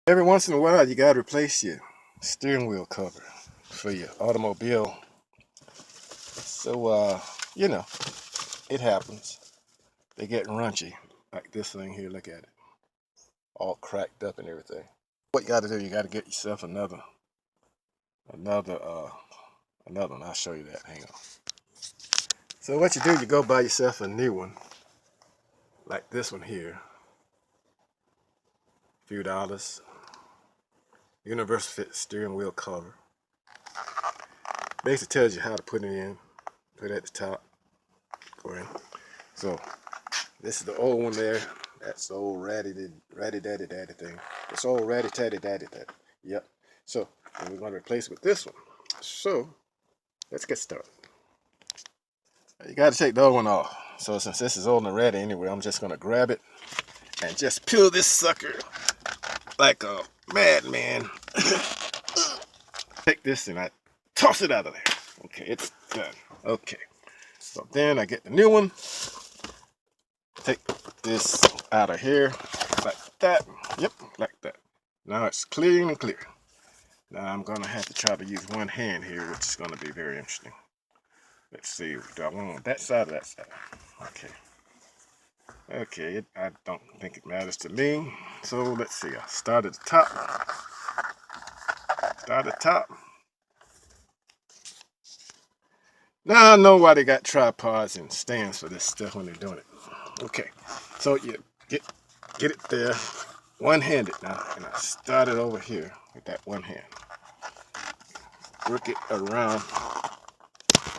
Every once in a while, you got to replace your steering wheel cover for your automobile. So, you know, it happens. They get runchy, like this thing here. Look at it, all cracked up and everything. What you got to do, you got to get yourself another one. I'll show you that. Hang on. So what you do, you go buy yourself a new one, like this one here. A few dollars. Universal Fit steering wheel cover. Basically tells you how to put it in. Put it at the top. Go in. So this is the old one there. That's the old ratty daddy thing. It's old ratty tatty daddy thing. Yep. So we're going to replace it with this one. So let's get started. You got to take the old one off. So since this is old and ratty anyway, I'm just going to grab it and just peel this sucker like a madman. Take this and I toss it out of there. Okay, it's done. Okay. So then I get the new one. Take this out of here like that. Yep, like that. Now it's clean and clear. Now I'm going to have to try to use one hand here, which is going to be very interesting. Let's see, do I want on that side or that side? Okay. Okay, I don't think it matters to me. So let's see, I'll start at the top. Start at the top. Now I know why they got tripods and stands for this stuff when they're doing it. Okay, so you get it there, one-handed now, and I start it over here with that one hand. Work it around,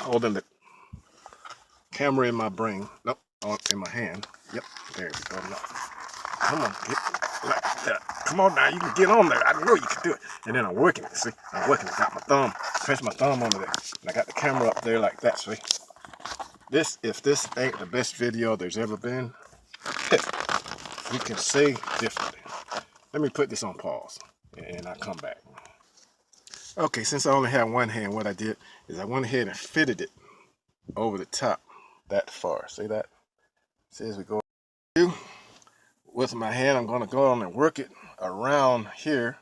holding the camera in my brain. Nope, in my hand. Yep, there we go. Now, come on, get like that. Come on now, you can get on there. I know you can do it. And then I'm working it. See, I'm working it. Got my thumb, press my thumb onto there, and I got the camera up there like that. See, if this ain't the best video there's ever been, you can say differently. Let me put this on pause, and I'll come back. Okay, since I only have one hand, what I did is I went ahead and fitted it over the top that far. See that? See, as we go with my hand, I'm going to go on and work it around here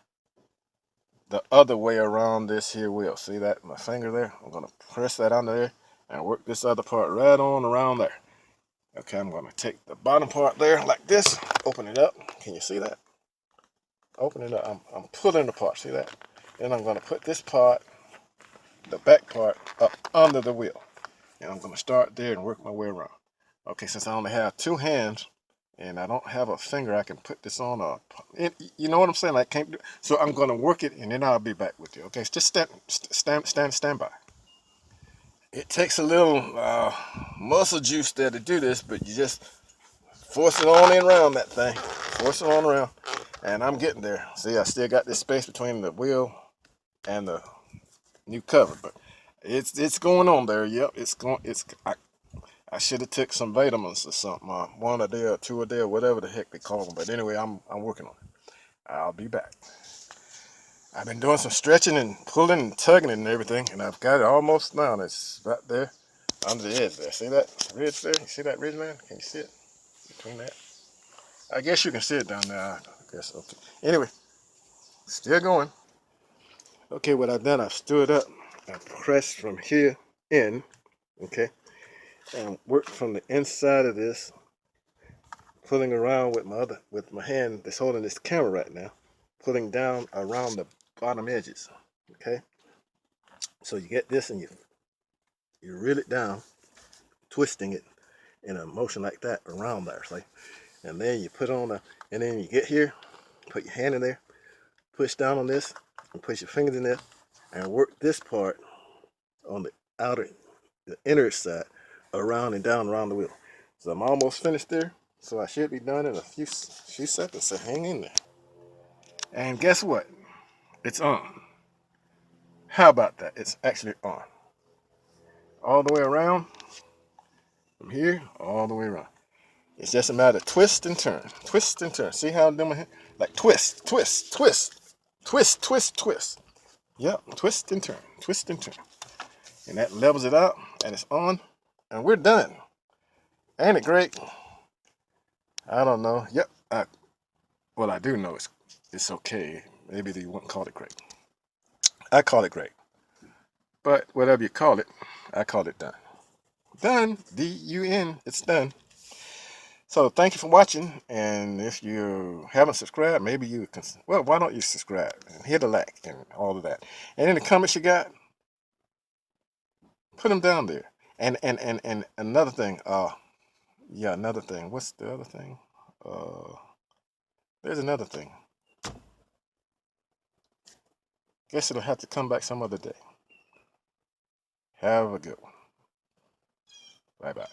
the other way around this here wheel. See that? My finger there? I'm going to press that under there and work this other part right on around there. Okay, I'm going to take the bottom part there like this, open it up. Can you see that? Open it up. I'm pulling apart. See that? Then I'm going to put this part, the back part, up under the wheel. And I'm going to start there and work my way around. Okay, since I only have two hands and I don't have a finger, I can put this on you know what I'm saying? I can't do. So I'm going to work it and then I'll be back with you. Okay, just stand by. It takes a little muscle juice there to do this, but you just force it on in around that thing. Force it on around. And I'm getting there. See, I still got this space between the wheel and the new cover, but it's going on there. Yep, I should have took some vitamins or something, one a day or two a day or whatever the heck they call them. But anyway, I'm working on it. I'll be back. I've been doing some stretching and pulling and tugging and everything, and I've got it almost now. It's right there under the edge there. See that ridge there? You see that ridge line? Can you see it between that? I guess you can see it down there. I guess okay. Anyway, still going. Okay, what I've done, I've stood up. I pressed from here in. Okay, and worked from the inside of this, pulling around with my hand that's holding this camera right now, pulling down around the bottom edges. Okay, so you get this and you reel it down, twisting it in a motion like that around there, see? And then you put on and then you get here, put your hand in there, push down on this, and push your fingers in there, and work this part on the inner side, around and down around the wheel. So I'm almost finished there. So I should be done in a few seconds. So hang in there. And guess what? It's on. How about that? It's actually on. All the way around. From here, all the way around. It's just a matter of twist and turn. Twist and turn. See how I'm doing my hand? Like twist, twist, twist, twist, twist, twist. Yep, twist and turn. Twist and turn. And that levels it out. And it's on. And we're done. Ain't it great? I don't know. Yep. Well, I do know it's okay. Maybe they wouldn't call it great. I call it great. But whatever you call it, I call it done. Done. D-U-N. It's done. So thank you for watching. And if you haven't subscribed, maybe you can. Well, why don't you subscribe and hit a like and all of that. And any comments you got, put them down there. And another thing. Yeah, another thing. What's the other thing? There's another thing. Guess it'll have to come back some other day. Have a good one. Bye bye.